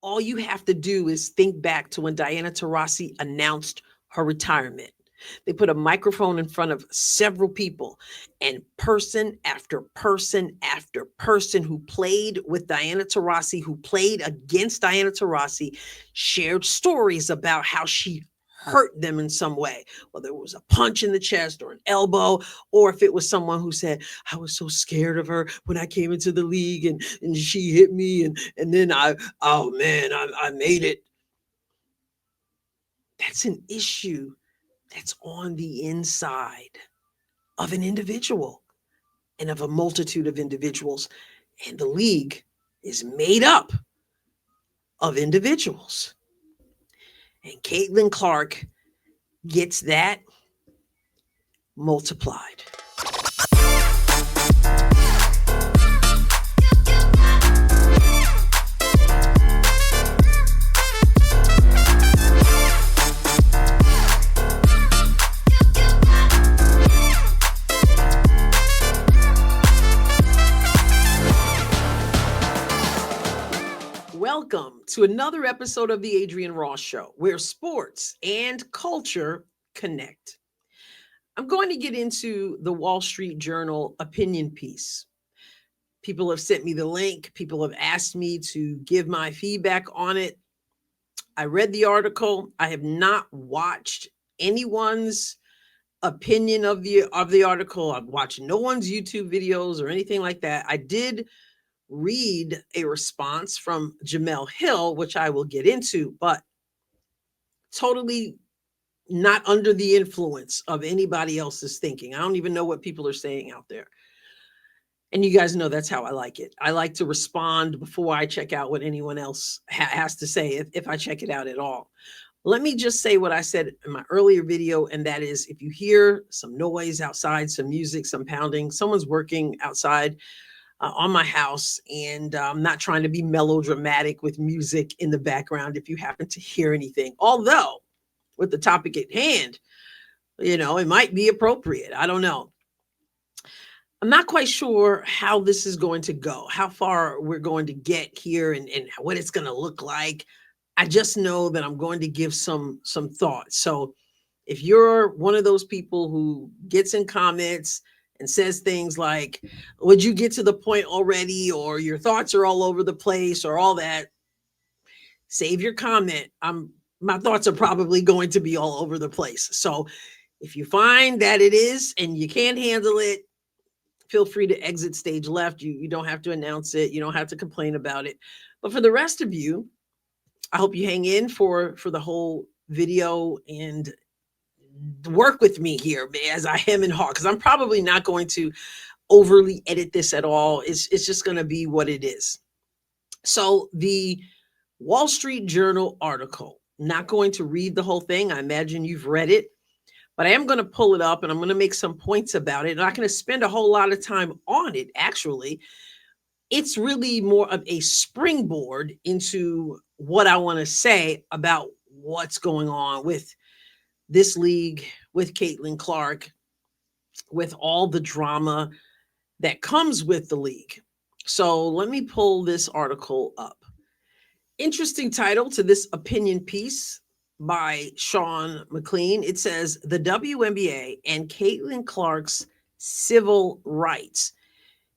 All you have to do is think back to when Diana Taurasi announced her retirement. They put a microphone in front of several people, and person after person after person who played with Diana Taurasi, who played against Diana Taurasi, shared stories about how she hurt them in some way, whether it was a punch in the chest or an elbow, or if it was someone who said, I was so scared of her when I came into the league and she hit me and then oh man, I made it. That's an issue that's on the inside of an individual and of a multitude of individuals. And the league is made up of individuals. And Caitlin Clark gets that multiplied. Welcome to another episode of the Adrienne Ross Show, where sports and culture connect. I'm going to get into the Wall Street Journal opinion piece. People have sent me the link. People have asked me to give my feedback on it. I read the article. I have not watched anyone's opinion of the article. I've watched no one's YouTube videos or anything like that. I did read a response from Jamal Hill, which I will get into, but totally not under the influence of anybody else's thinking. I don't even know what people are saying out there. And you guys know that's how I like it. I like to respond before I check out what anyone else has to say, if I check it out at all. Let me just say what I said in my earlier video, and that is, if you hear some noise outside, some music, some pounding, someone's working outside on my house, and I'm not trying to be melodramatic with music in the background if you happen to hear anything. Although, with the topic at hand, it might be appropriate. I don't know. I'm not quite sure how this is going to go, how far we're going to get here, and what it's going to look like. I just know that I'm going to give some thoughts. So if you're one of those people who gets in comments and says things like, would you get to the point already, or your thoughts are all over the place, or all that, save your comment. My thoughts are probably going to be all over the place. So if you find that it is and you can't handle it, feel free to exit stage left. You don't have to announce it. You don't have to complain about it. But for the rest of you, I hope you hang in for the whole video and work with me here as I hem and haw, because I'm probably not going to overly edit this at all. It's just going to be what it is. So the Wall Street Journal article, not going to read the whole thing. I imagine you've read it, but I am going to pull it up and I'm going to make some points about it. I'm not going to spend a whole lot of time on it. Actually, it's really more of a springboard into what I want to say about what's going on with this league, with Caitlin Clark, with all the drama that comes with the league. So let me pull this article up. Interesting title to this opinion piece by Sean McLean. It says, the WNBA and Caitlin Clark's civil rights.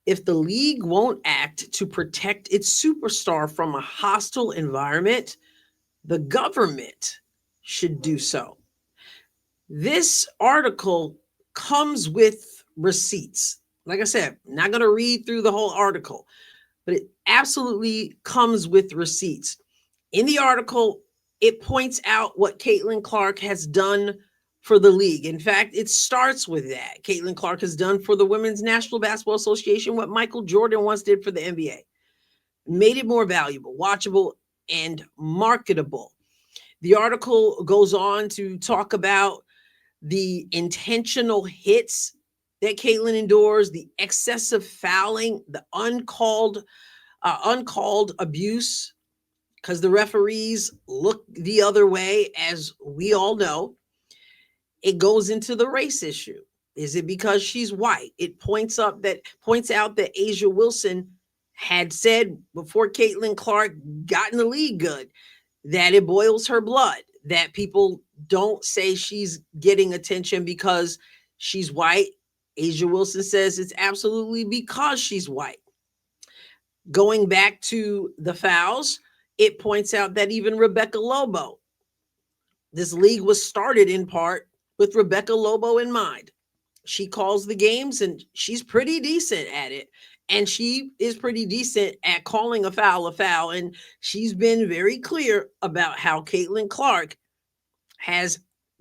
If the league won't act to protect its superstar from a hostile environment, the government should do so. This article comes with receipts. Like I said, I'm not going to read through the whole article, but it absolutely comes with receipts. In the article, it points out what Caitlin Clark has done for the league. In fact, it starts with that. Caitlin Clark has done for the Women's National Basketball Association what Michael Jordan once did for the NBA. Made it more valuable, watchable, and marketable. The article goes on to talk about the intentional hits that Caitlin endures, the excessive fouling, the uncalled abuse, because the referees look the other way, as we all know. It goes into the race issue. Is it because she's white? It points out that Asia Wilson had said before Caitlin Clark got in the league good that it boils her blood, that people don't say she's getting attention because she's white. Asia Wilson says it's absolutely because she's white. Going back to the fouls, it points out that even Rebecca Lobo, this league was started in part with Rebecca Lobo in mind. She calls the games and she's pretty decent at it. And she is pretty decent at calling a foul a foul. And she's been very clear about how Caitlin Clark has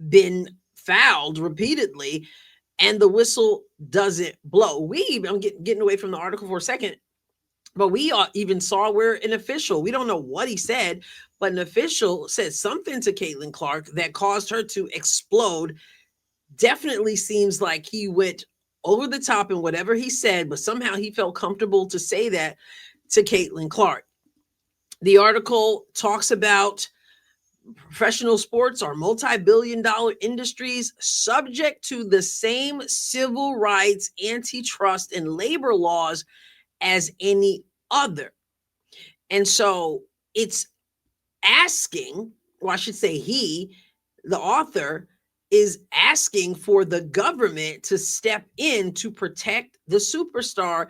been fouled repeatedly and the whistle doesn't blow. I'm getting away from the article for a second, but we even saw where an official, we don't know what he said, but an official said something to Caitlin Clark that caused her to explode. Definitely seems like he went over the top in whatever he said, but somehow he felt comfortable to say that to Caitlin Clark. The article talks about professional sports are multi-billion-dollar industries subject to the same civil rights, antitrust, and labor laws as any other. And so it's asking, or I should say the author, is asking for the government to step in to protect the superstar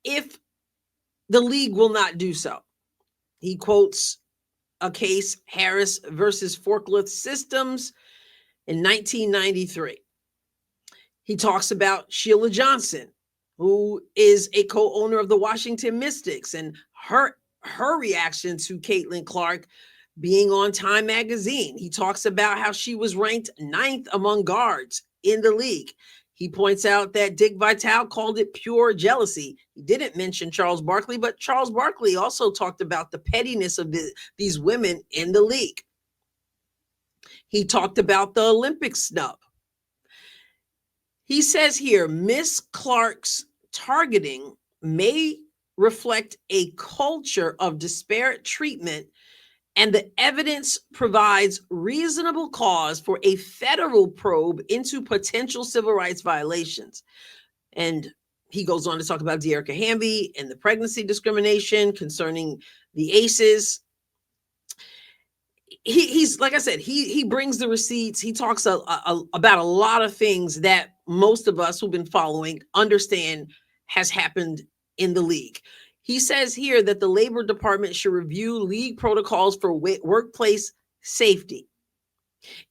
if the league will not do so. He quotes a case, Harris versus Forklift Systems in 1993. He talks about Sheila Johnson, who is a co-owner of the Washington Mystics, and her reaction to Caitlin Clark being on Time magazine. He talks about how she was ranked 9th among guards in the league. He points out that Dick Vitale called it pure jealousy. He didn't mention Charles Barkley, but Charles Barkley also talked about the pettiness of these women in the league. He talked about the Olympic snub. He says here, Miss Clark's targeting may reflect a culture of disparate treatment, and the evidence provides reasonable cause for a federal probe into potential civil rights violations. And he goes on to talk about De'Erica Hamby and the pregnancy discrimination concerning the ACEs. He's like I said, he brings the receipts. He talks about a lot of things that most of us who've been following understand has happened in the league. He says here that the Labor Department should review league protocols for workplace safety.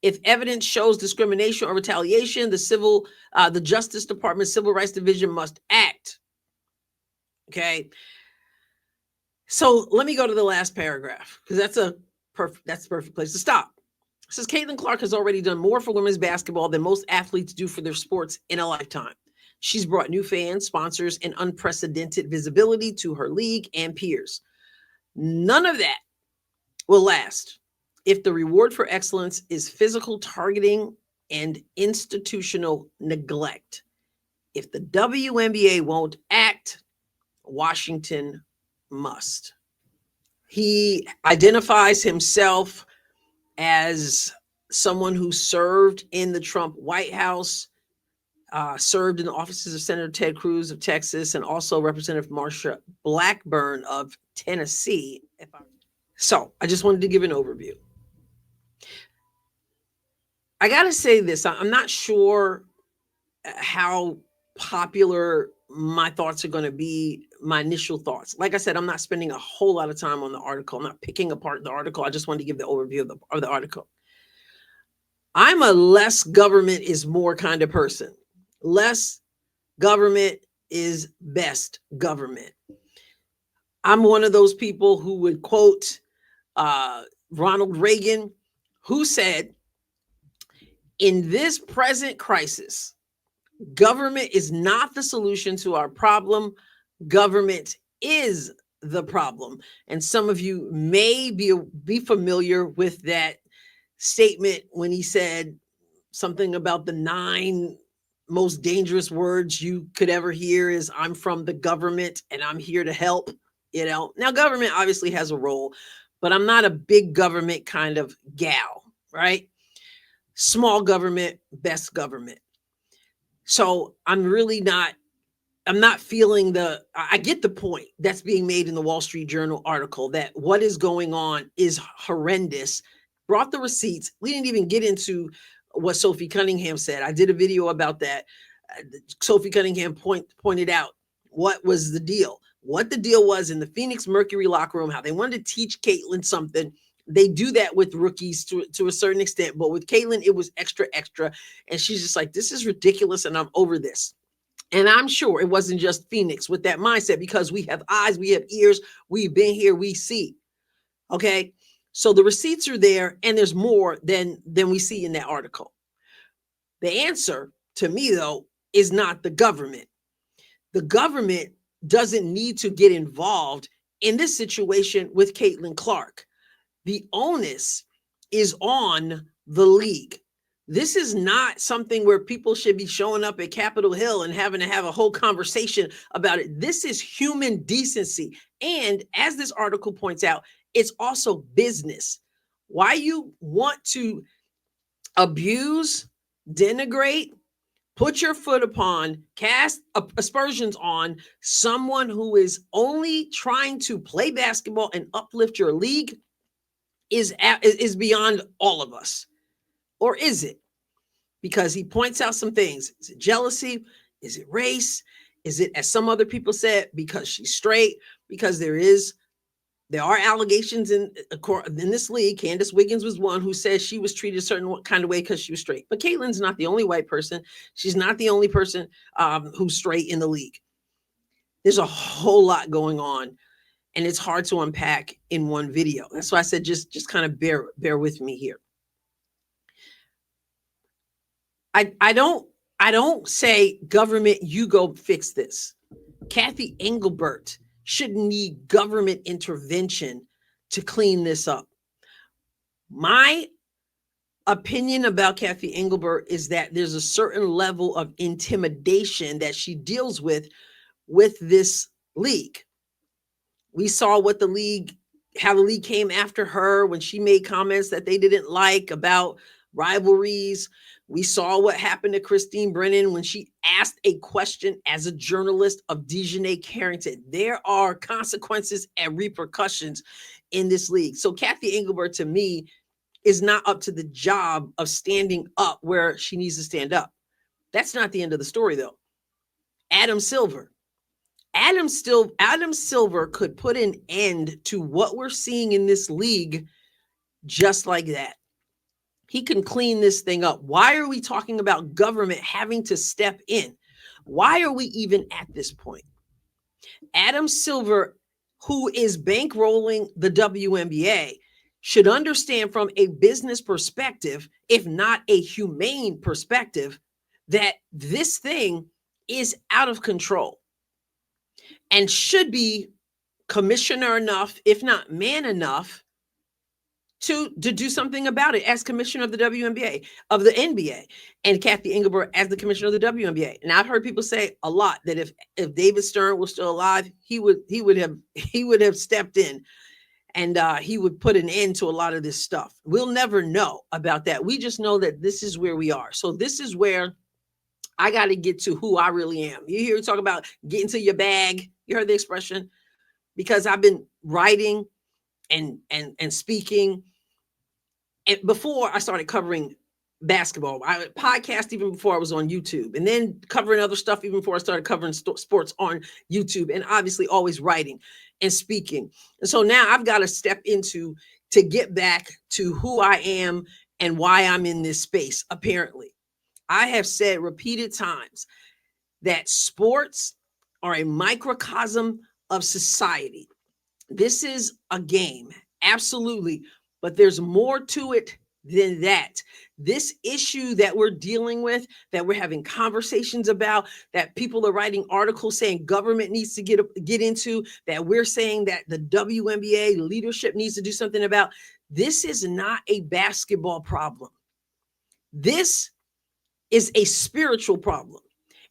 If evidence shows discrimination or retaliation, the Justice Department Civil Rights Division must act. Okay. So let me go to the last paragraph because that's the perfect place to stop. It says Caitlin Clark has already done more for women's basketball than most athletes do for their sports in a lifetime. She's brought new fans, sponsors, and unprecedented visibility to her league and peers. None of that will last if the reward for excellence is physical targeting and institutional neglect. If the WNBA won't act, Washington must. He identifies himself as someone who served in the Trump White House, served in the offices of Senator Ted Cruz of Texas, and also Representative Marsha Blackburn of Tennessee. So I just wanted to give an overview. I got to say this, I'm not sure how popular my thoughts are going to be, my initial thoughts. Like I said, I'm not spending a whole lot of time on the article. I'm not picking apart the article. I just wanted to give the overview of the article. I'm a less government is more kind of person. Less government is best government. I'm one of those people who would quote Ronald Reagan, who said, in this present crisis, government is not the solution to our problem. Government is the problem. And some of you may be familiar with that statement when he said something about the 9 most dangerous words you could ever hear is I'm from the government and I'm here to help. Now government obviously has a role, but I'm not a big government kind of gal, right? Small government, best government. So I'm really not I'm not feeling I get the point that's being made in the Wall Street Journal article that what is going on is horrendous. Brought the receipts. We didn't even get into what Sophie Cunningham said. I did a video about that. Sophie Cunningham pointed out what was the deal. What the deal was in the Phoenix Mercury locker room, how they wanted to teach Caitlin something. They do that with rookies to a certain extent, but with Caitlin, it was extra. And she's just like, this is ridiculous and I'm over this. And I'm sure it wasn't just Phoenix with that mindset, because we have eyes, we have ears, we've been here, we see. Okay. So the receipts are there, and there's more than we see in that article. The answer to me, though, is not the government. The government doesn't need to get involved in this situation with Caitlin Clark. The onus is on the league. This is not something where people should be showing up at Capitol Hill and having to have a whole conversation about it. This is human decency. And as this article points out, it's also business. Why you want to abuse, denigrate, put your foot upon, cast aspersions on someone who is only trying to play basketball and uplift your league is beyond all of us. Or is it? Because he points out some things. Is it jealousy? Is it race? Is it, as some other people said, because she's straight? Because there are allegations in this league. Candace Wiggins was one who says she was treated a certain kind of way because she was straight. But Caitlin's not the only white person. She's not the only person who's straight in the league. There's a whole lot going on, and it's hard to unpack in one video. That's why I said just kind of bear with me here. I don't say, government, you go fix this. Kathy Engelbert shouldn't need government intervention to clean this up. My opinion about Kathy Engelbert is that there's a certain level of intimidation that she deals with this league. We saw how the league came after her when she made comments that they didn't like about rivalries. We saw what happened to Christine Brennan when she asked a question as a journalist of Dejanay Carrington. There are consequences and repercussions in this league. So Kathy Engelbert, to me, is not up to the job of standing up where she needs to stand up. That's not the end of the story, though. Adam Silver could put an end to what we're seeing in this league just like that. He can clean this thing up. Why are we talking about government having to step in? Why are we even at this point? Adam Silver, who is bankrolling the WNBA, should understand from a business perspective, if not a humane perspective, that this thing is out of control and should be commissioner enough, if not man enough, to do something about it as commissioner of the WNBA, of the NBA, and Kathy Engelbert as the commissioner of the WNBA. And I've heard people say a lot that if David Stern was still alive, he would have stepped in, and he would put an end to a lot of this stuff. We'll never know about that. We just know that this is where we are. So this is where I got to get to who I really am. You hear me talk about getting to your bag. You heard the expression? Because I've been writing and speaking. And before I started covering basketball, I podcast even before I was on YouTube, and then covering other stuff even before I started covering sports on YouTube, and obviously always writing and speaking. And so now I've got to step into to get back to who I am and why I'm in this space. Apparently, I have said repeated times that sports are a microcosm of society. This is a game, absolutely. But there's more to it than that. This issue that we're dealing with, that we're having conversations about, that people are writing articles saying government needs to get into, that we're saying that the WNBA leadership needs to do something about, this is not a basketball problem. This is a spiritual problem,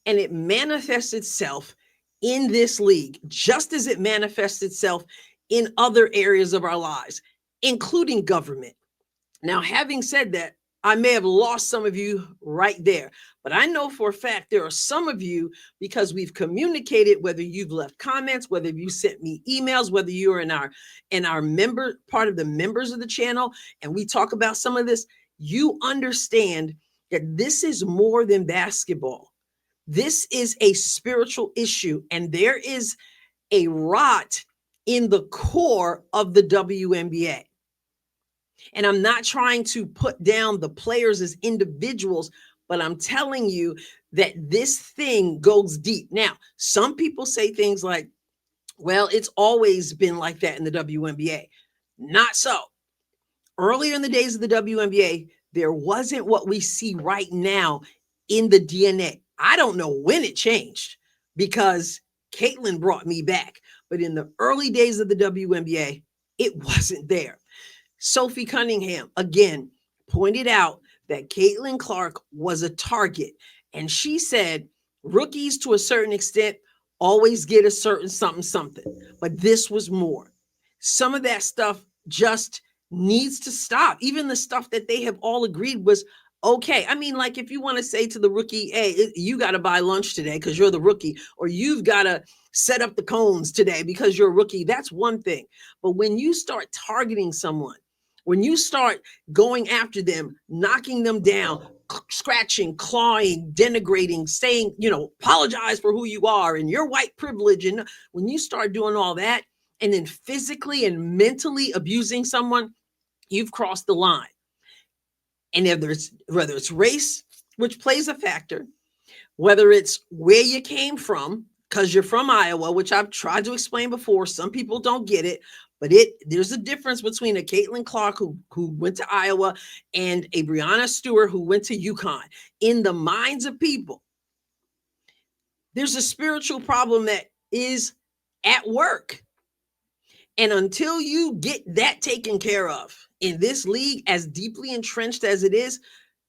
and it manifests itself in this league, just as it manifests itself in other areas of our lives, including government. Now, having said that, I may have lost some of you right there, but I know for a fact there are some of you, because we've communicated, whether you've left comments, whether you sent me emails, whether you're in our member part of the members of the channel, and we talk about some of this, you understand that this is more than basketball. This is a spiritual issue, and there is a rot in the core of the WNBA. And I'm not trying to put down the players as individuals, but I'm telling you that this thing goes deep. Now, some people say things like, well, it's always been like that in the WNBA. Not so. Earlier in the days of the WNBA, there wasn't what we see right now in the DNA. I don't know when it changed because Caitlin brought me back. But in the early days of the WNBA, it wasn't there. Sophie Cunningham, again, pointed out that Caitlin Clark was a target. And she said, rookies to a certain extent always get a certain something. But this was more. Some of that stuff just needs to stop. Even the stuff that they have all agreed was okay. I mean, like if you want to say to the rookie, hey, you got to buy lunch today because you're the rookie, or you've got to set up the cones today because you're a rookie, that's one thing. But when you start targeting someone, when you start going after them, knocking them down, scratching, clawing, denigrating, saying, apologize for who you are and your white privilege. And when you start doing all that and then physically and mentally abusing someone, you've crossed the line. And whether it's race, which plays a factor, whether it's where you came from, because you're from Iowa, which I've tried to explain before. Some people don't get it, but there's a difference between a Caitlin Clark who went to Iowa and a Breanna Stewart who went to UConn. In the minds of people, there's a spiritual problem that is at work. And until you get that taken care of in this league, as deeply entrenched as it is,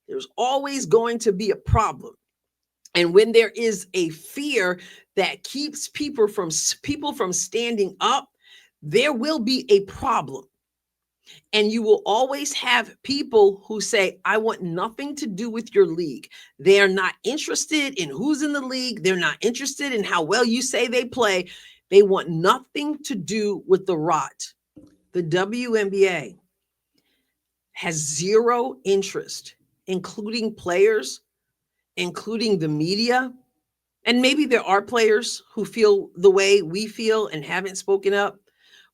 there's always going to be a problem. And when there is a fear that keeps people from standing up, there will be a problem. And you will always have people who say, I want nothing to do with your league. They are not interested in who's in the league. They're not interested in how well you say they play. They want nothing to do with the rot. The WNBA has zero interest, including players, including the media. And maybe there are players who feel the way we feel and haven't spoken up.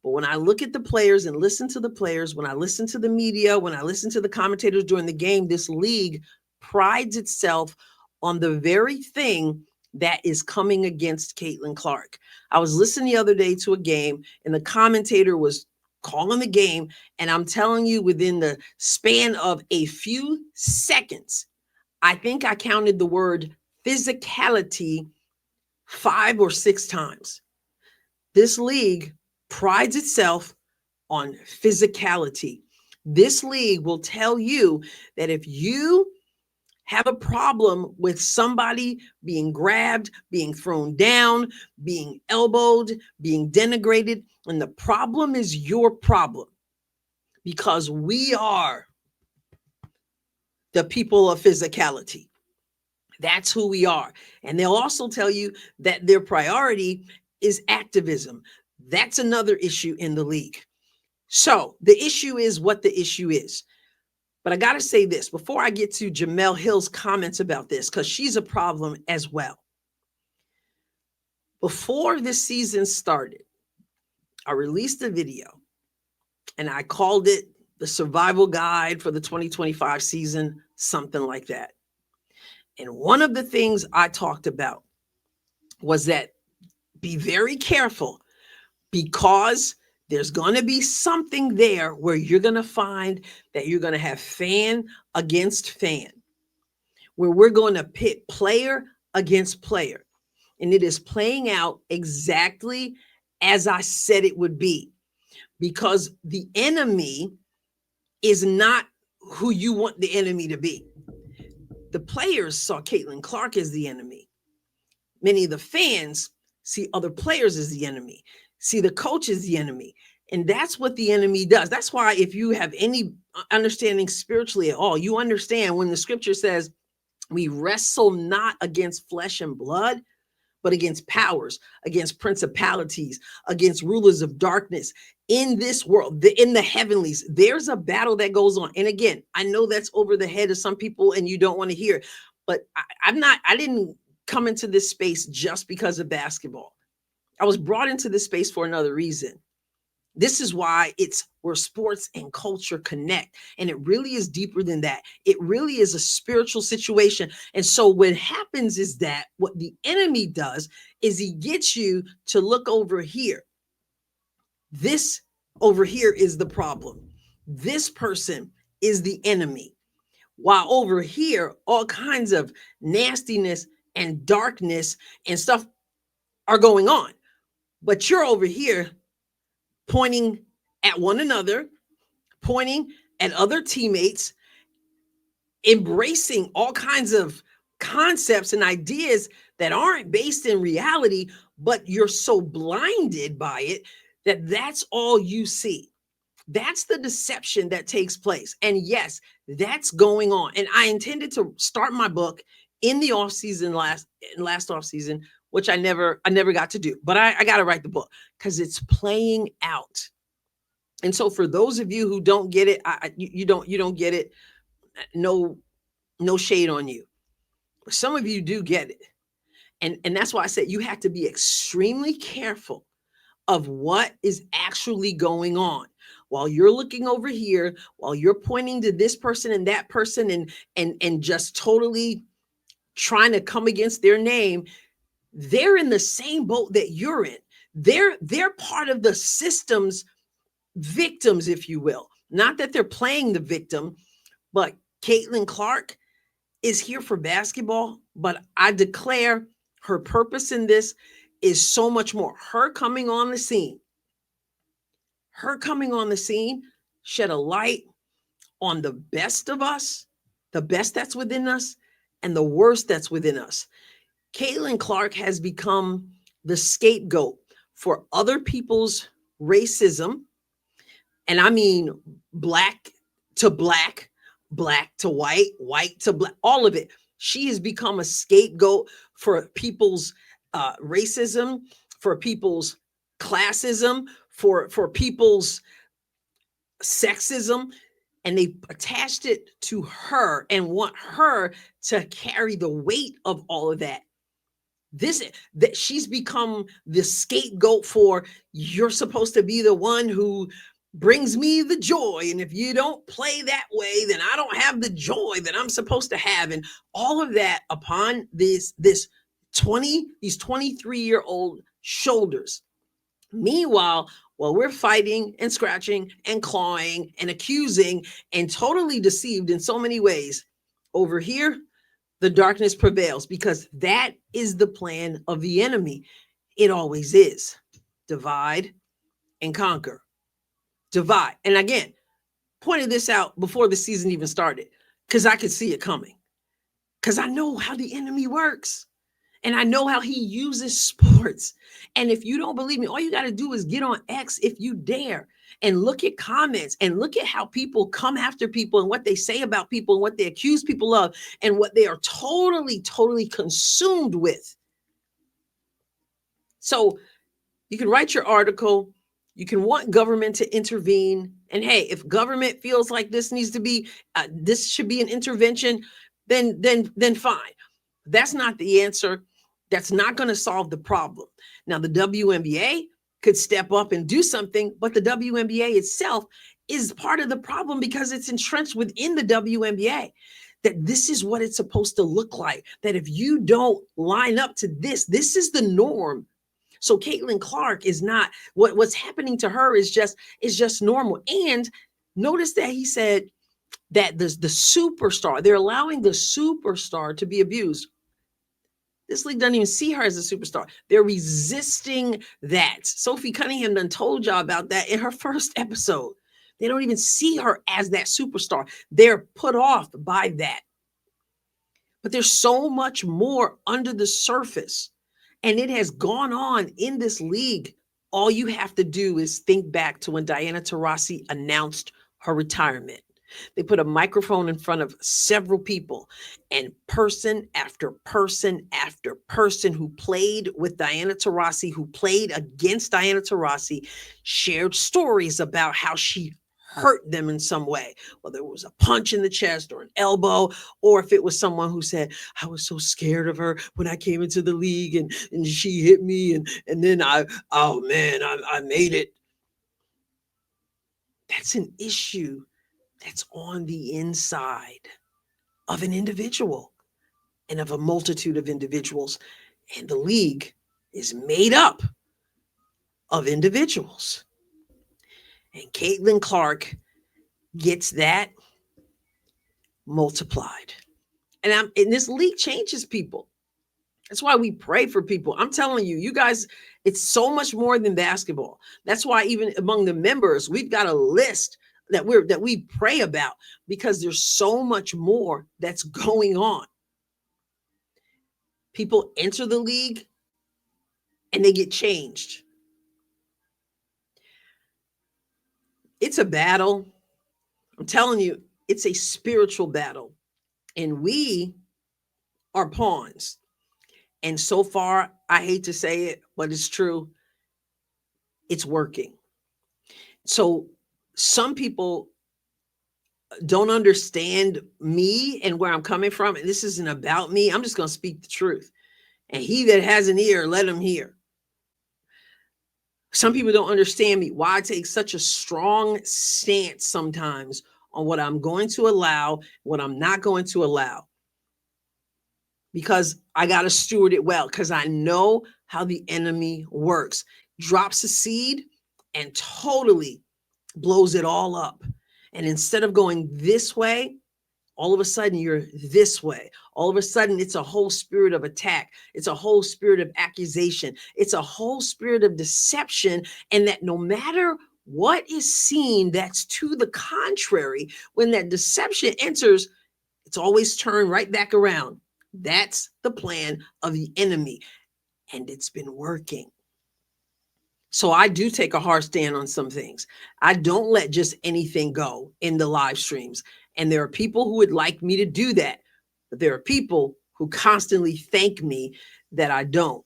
But when I look at the players and listen to the players, when I listen to the media, when I listen to the commentators during the game, this league prides itself on the very thing that is coming against Caitlin Clark. I was listening the other day to a game and the commentator was calling the game. And I'm telling you, within the span of a few seconds, I think I counted the word physicality 5 or 6 times. This league prides itself on physicality. This league will tell you that if you have a problem with somebody being grabbed, being thrown down, being elbowed, being denigrated, and the problem is your problem, because we are the people of physicality. That's who we are. And they'll also tell you that their priority is activism. That's another issue in the league. So the issue is what the issue is. But I got to say this before I get to Jamal Hill's comments about this, because she's a problem as well. Before this season started, I released a video and I called it the survival guide for the 2025 season, something like that. And one of the things I talked about was that be very careful, because there's going to be something there where you're going to find that you're going to have fan against fan, where we're going to pit player against player. And it is playing out exactly as I said it would be, because the enemy is not who you want the enemy to be. The players saw Caitlin Clark as the enemy. Many of the fans see other players as the enemy, see the coach as the enemy. And that's what the enemy does. That's why if you have any understanding spiritually at all, you understand when the scripture says we wrestle not against flesh and blood, but against powers, against principalities, against rulers of darkness in this world, in the heavenlies. There's a battle that goes on. And again, I know that's over the head of some people and you don't want to hear it, but I didn't come into this space just because of basketball. I was brought into this space for another reason. This is why it's where sports and culture connect. And it really is deeper than that. It really is a spiritual situation. And so what happens is that what the enemy does is he gets you to look over here. This over here is the problem. This person is the enemy. While over here, all kinds of nastiness and darkness and stuff are going on. But you're over here pointing at one another, pointing at other teammates, embracing all kinds of concepts and ideas that aren't based in reality, but you're so blinded by it that that's all you see. That's the deception that takes place. And yes, that's going on. And I intended to start my book in the off season last off season, which I never got to do, but I got to write the book because it's playing out. And so for those of you who don't get it, you don't get it. No shade on you. But some of you do get it. And that's why I said you have to be extremely careful of what is actually going on. While you're looking over here, while you're pointing to this person and that person and just totally trying to come against their name, they're in the same boat that you're in. They're part of the system's victims, if you will. Not that they're playing the victim, but Caitlin Clark is here for basketball, but I declare her purpose in this is so much more. Her coming on the scene shed a light on the best of us, the best that's within us, and the worst that's within us. Caitlin Clark has become the scapegoat for other people's racism. And I mean black to black, black to white, white to black, all of it. She has become a scapegoat for people's racism, for people's classism, for people's sexism. And they attached it to her and want her to carry the weight of all of that. That she's become the scapegoat for, you're supposed to be the one who brings me the joy, and if you don't play that way, then I don't have the joy that I'm supposed to have, and all of that upon these 23-year-old shoulders. Meanwhile, while we're fighting and scratching and clawing and accusing and totally deceived in so many ways, over here the darkness prevails, because that is the plan of the enemy. It always is. Divide and conquer. Divide. And again, pointed this out before the season even started, because I could see it coming. Because I know how the enemy works. And I know how he uses sports. And if you don't believe me, all you got to do is get on X if you dare and look at comments and look at how people come after people and what they say about people and what they accuse people of and what they are totally, totally consumed with. So you can write your article. You can want government to intervene. And hey, if government feels like this needs to be, this should be an intervention, then fine. That's not the answer. That's not going to solve the problem. Now, the WNBA could step up and do something, but the WNBA itself is part of the problem because it's entrenched within the WNBA. That this is what it's supposed to look like. That if you don't line up to this is the norm. So Caitlin Clark is not, what's happening to her is just normal. And notice that he said that the superstar, they're allowing the superstar to be abused. This league doesn't even see her as a superstar. They're resisting that. Sophie Cunningham done told y'all about that in her first episode. They don't even see her as that superstar. They're put off by that. But there's so much more under the surface. And it has gone on in this league All you have to do is think back to when Diana Taurasi announced her retirement. They put a microphone in front of several people, and person after person after person who played with Diana Taurasi, who played against Diana Taurasi, shared stories about how she hurt them in some way, whether it was a punch in the chest or an elbow, or if it was someone who said, I was so scared of her when I came into the league and she hit me and then oh man, I made it. That's an issue that's on the inside of an individual and of a multitude of individuals. And the league is made up of individuals. And Caitlin Clark gets that multiplied. And this league changes people. That's why we pray for people. I'm telling you, you guys, it's so much more than basketball. That's why even among the members, we've got a list that we pray about, because there's so much more that's going on. People enter the league and they get changed. It's a battle. I'm telling you, it's a spiritual battle. And we are pawns. And so far, I hate to say it, but it's true. It's working. So some people don't understand me and where I'm coming from. And this isn't about me. I'm just going to speak the truth. And he that has an ear, let him hear. Some people don't understand me, why I take such a strong stance sometimes on what I'm going to allow, what I'm not going to allow. Because I got to steward it well, because I know how the enemy works. Drops a seed and totally blows it all up. And instead of going this way, all of a sudden you're this way. All of a sudden it's a whole spirit of attack. It's a whole spirit of accusation. It's a whole spirit of deception. And that no matter what is seen, that's to the contrary, when that deception enters, it's always turned right back around. That's the plan of the enemy. And it's been working. So I do take a hard stand on some things. I don't let just anything go in the live streams. And there are people who would like me to do that. But there are people who constantly thank me that I don't,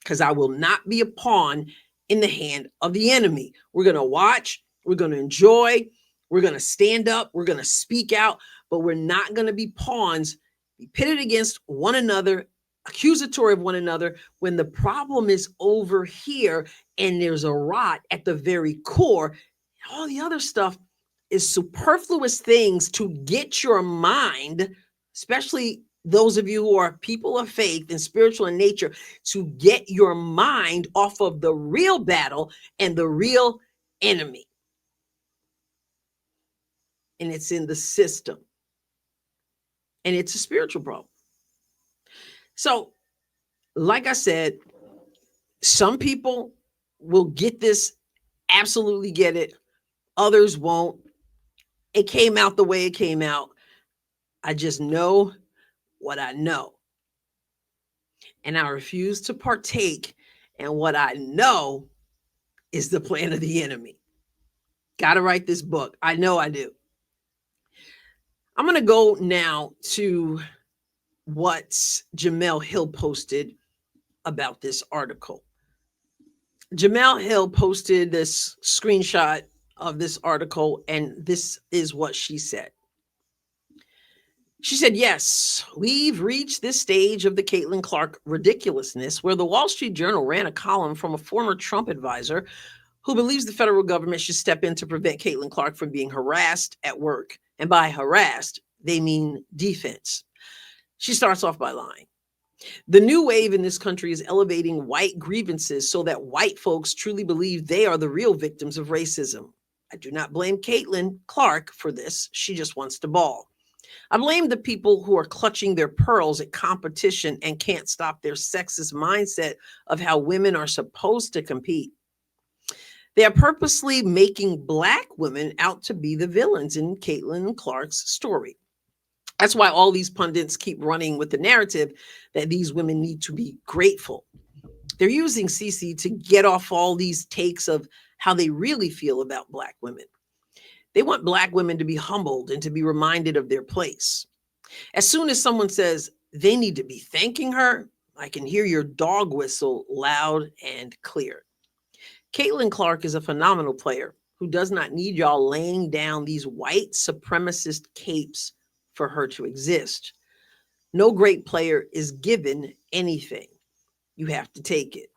because I will not be a pawn in the hand of the enemy. We're going to watch. We're going to enjoy. We're going to stand up. We're going to speak out. But we're not going to be pawns, be pitted against one another, accusatory of one another, when the problem is over here and there's a rot at the very core. All the other stuff is superfluous things to get your mind, especially those of you who are people of faith and spiritual in nature, to get your mind off of the real battle and the real enemy. And it's in the system. And it's a spiritual problem. So, like I said, some people will get this, absolutely get it. Others won't. It came out the way it came out. I just know what I know. And I refuse to partake in what I know is the plan of the enemy. Got to write this book. I know I do. I'm going to go now to what Jamal Hill posted about this article. Jamal Hill posted this screenshot of this article, and this is what she said. She said, yes, we've reached this stage of the Caitlin Clark ridiculousness where the Wall Street Journal ran a column from a former Trump advisor who believes the federal government should step in to prevent Caitlin Clark from being harassed at work. And by harassed, they mean defense. She starts off by lying. The new wave in this country is elevating white grievances so that white folks truly believe they are the real victims of racism. I do not blame Caitlin Clark for this. She just wants to ball. I blame the people who are clutching their pearls at competition and can't stop their sexist mindset of how women are supposed to compete. They are purposely making Black women out to be the villains in Caitlin Clark's story. That's why all these pundits keep running with the narrative that these women need to be grateful. They're using Cece to get off all these takes of how they really feel about Black women. They want Black women to be humbled and to be reminded of their place. As soon as someone says they need to be thanking her, I can hear your dog whistle loud and clear. Caitlin Clark is a phenomenal player who does not need y'all laying down these white supremacist capes for her to exist. No great player is given anything. You have to take it.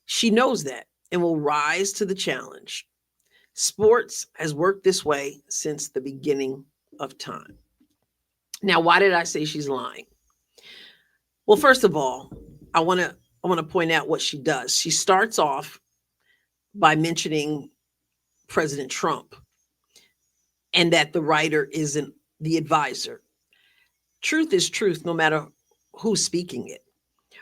She knows that and will rise to the challenge. Sports has worked this way since the beginning of time. Now, why did I say she's lying? Well, first of all, I want to point out what she does. She starts off by mentioning President Trump and that the writer isn't the advisor. Truth is truth, no matter who's speaking it.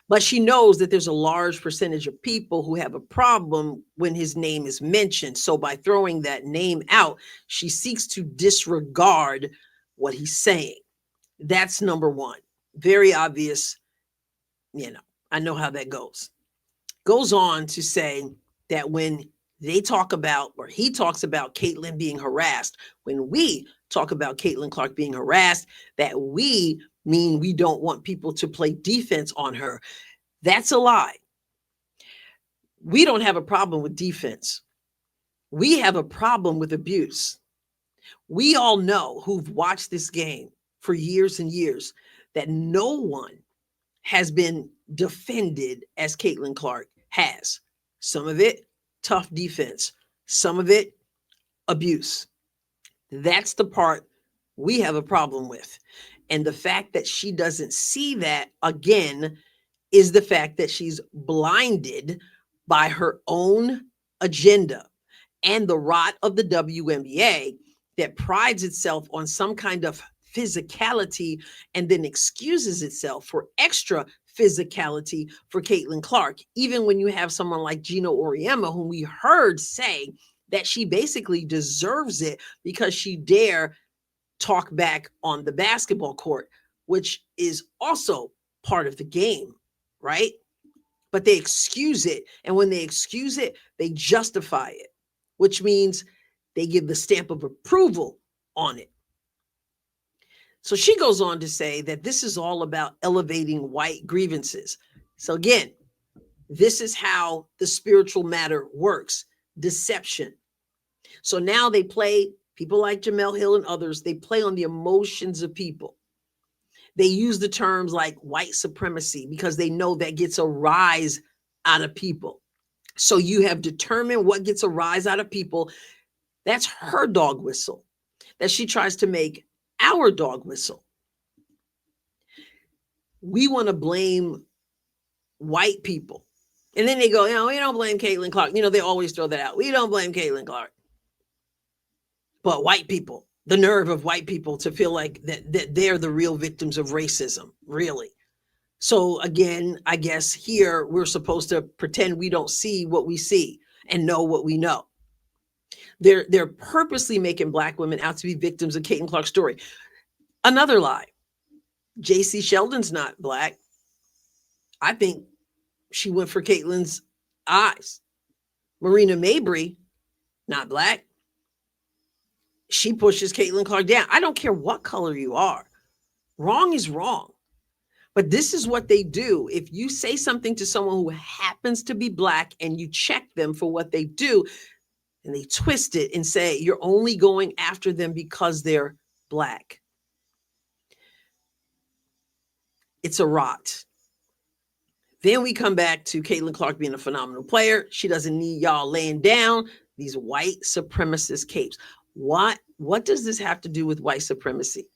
But she knows that there's a large percentage of people who have a problem when his name is mentioned. So by throwing that name out, she seeks to disregard what he's saying. That's number one. Very obvious. I know how that goes. Goes on to say that when they talk about, or he talks about Caitlin being harassed, when we talk about Caitlin Clark being harassed, that we mean we don't want people to play defense on her. That's a lie. We don't have a problem with defense. We have a problem with abuse. We all know who've watched this game for years and years that no one has been defended as Caitlin Clark has. Some of it, tough defense. Some of it, abuse. That's the part we have a problem with. And the fact that she doesn't see that, again, is the fact that she's blinded by her own agenda and the rot of the WNBA that prides itself on some kind of physicality and then excuses itself for extra physicality for Caitlin Clark, even when you have someone like Gino Auriemma, whom we heard say that she basically deserves it because she dare talk back on the basketball court, which is also part of the game, right? But they excuse it. And when they excuse it, they justify it, which means they give the stamp of approval on it. So she goes on to say that this is all about elevating white grievances. So again, this is how the spiritual matter works, deception. So now they play, people like Jamal Hill and others, they play on the emotions of people. They use the terms like white supremacy because they know that gets a rise out of people. So you have determined what gets a rise out of people. That's her dog whistle that she tries to make our dog whistle. We want to blame white people. And then they go, we don't blame Caitlin Clark. They always throw that out. We don't blame Caitlin Clark. But white people, the nerve of white people to feel like that they're the real victims of racism, really. So again, I guess here we're supposed to pretend we don't see what we see and know what we know. They're purposely making Black women out to be victims of Caitlin Clark's story. Another lie. J.C. Sheldon's not Black. I think she went for Caitlin's eyes. Marina Mabry, not Black. She pushes Caitlin Clark down. I don't care what color you are. Wrong is wrong. But this is what they do. If you say something to someone who happens to be Black and you check them for what they do, and they twist it and say you're only going after them because they're Black. It's a rot. Then we come back to Caitlin Clark being a phenomenal player. She doesn't need y'all laying down these white supremacist capes. What does this have to do with white supremacy?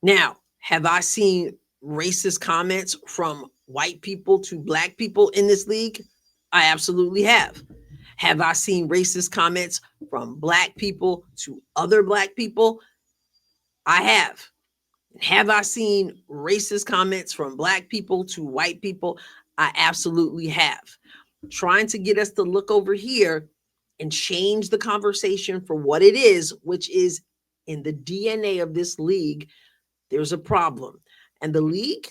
Now, have I seen racist comments from white people to Black people in this league? I absolutely have. Have I seen racist comments from Black people to other Black people? I have. Have I seen racist comments from Black people to white people? I absolutely have. Trying to get us to look over here and change the conversation for what it is, which is in the DNA of this league, there's a problem. And the league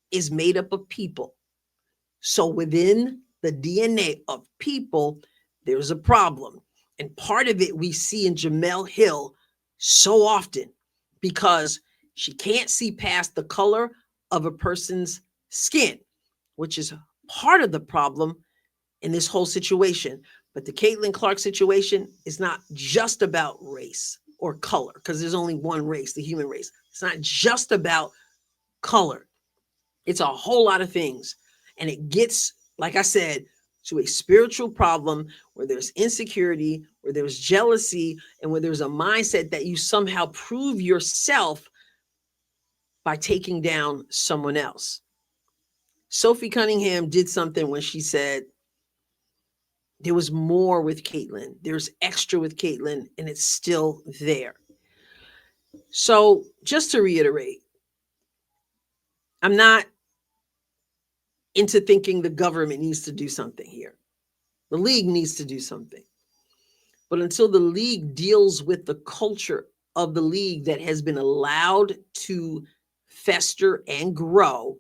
is made up of people. So within the DNA of people, there's a problem. And part of it we see in Jamal Hill so often because she can't see past the color of a person's skin, which is part of the problem in this whole situation. But the Caitlin Clark situation is not just about race or color, because there's only one race, the human race. It's not just about color. It's a whole lot of things. And it gets, like I said, to a spiritual problem where there's insecurity, where there's jealousy, and where there's a mindset that you somehow prove yourself by taking down someone else. Sophie Cunningham did something when she said there was more with Caitlin. There's extra with Caitlin, and it's still there. So just to reiterate, I'm not into thinking the government needs to do something here. The league needs to do something. But until the league deals with the culture of the league that has been allowed to fester and grow,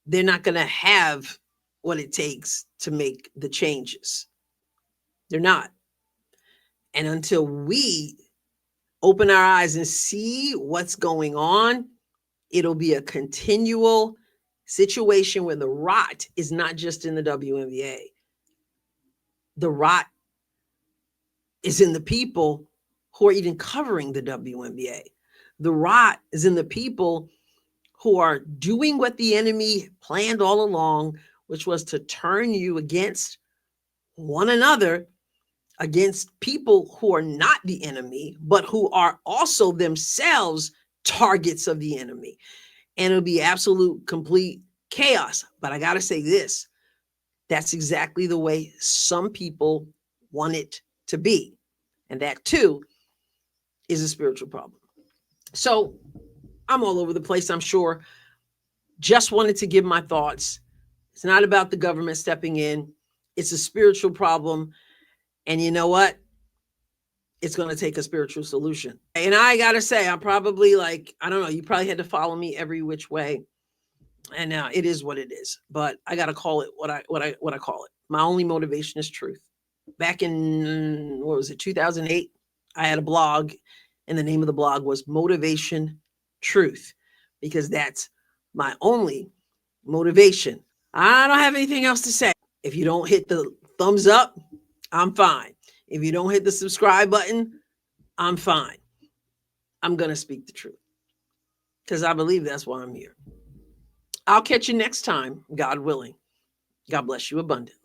they're not going to have what it takes to make the changes. They're not. And until we open our eyes and see what's going on, it'll be a continual situation where the rot is not just in the WNBA. The rot is in the people who are even covering the WNBA. The rot is in the people who are doing what the enemy planned all along, which was to turn you against one another, against people who are not the enemy, but who are also themselves targets of the enemy. And it'll be absolute, complete chaos. But I got to say this, that's exactly the way some people want it to be. And that too is a spiritual problem. So I'm all over the place, I'm sure. Just wanted to give my thoughts. It's not about the government stepping in. It's a spiritual problem. And you know what? It's going to take a spiritual solution. And I got to say, I'm probably like, I don't know, you probably had to follow me every which way. And it is what it is. But I got to call it what I call it. My only motivation is truth. Back in, what was it, 2008, I had a blog, and the name of the blog was Motivation Truth, because that's my only motivation. I don't have anything else to say. If you don't hit the thumbs up, I'm fine. If you don't hit the subscribe button, I'm fine. I'm going to speak the truth because I believe that's why I'm here. I'll catch you next time, God willing. God bless you abundantly.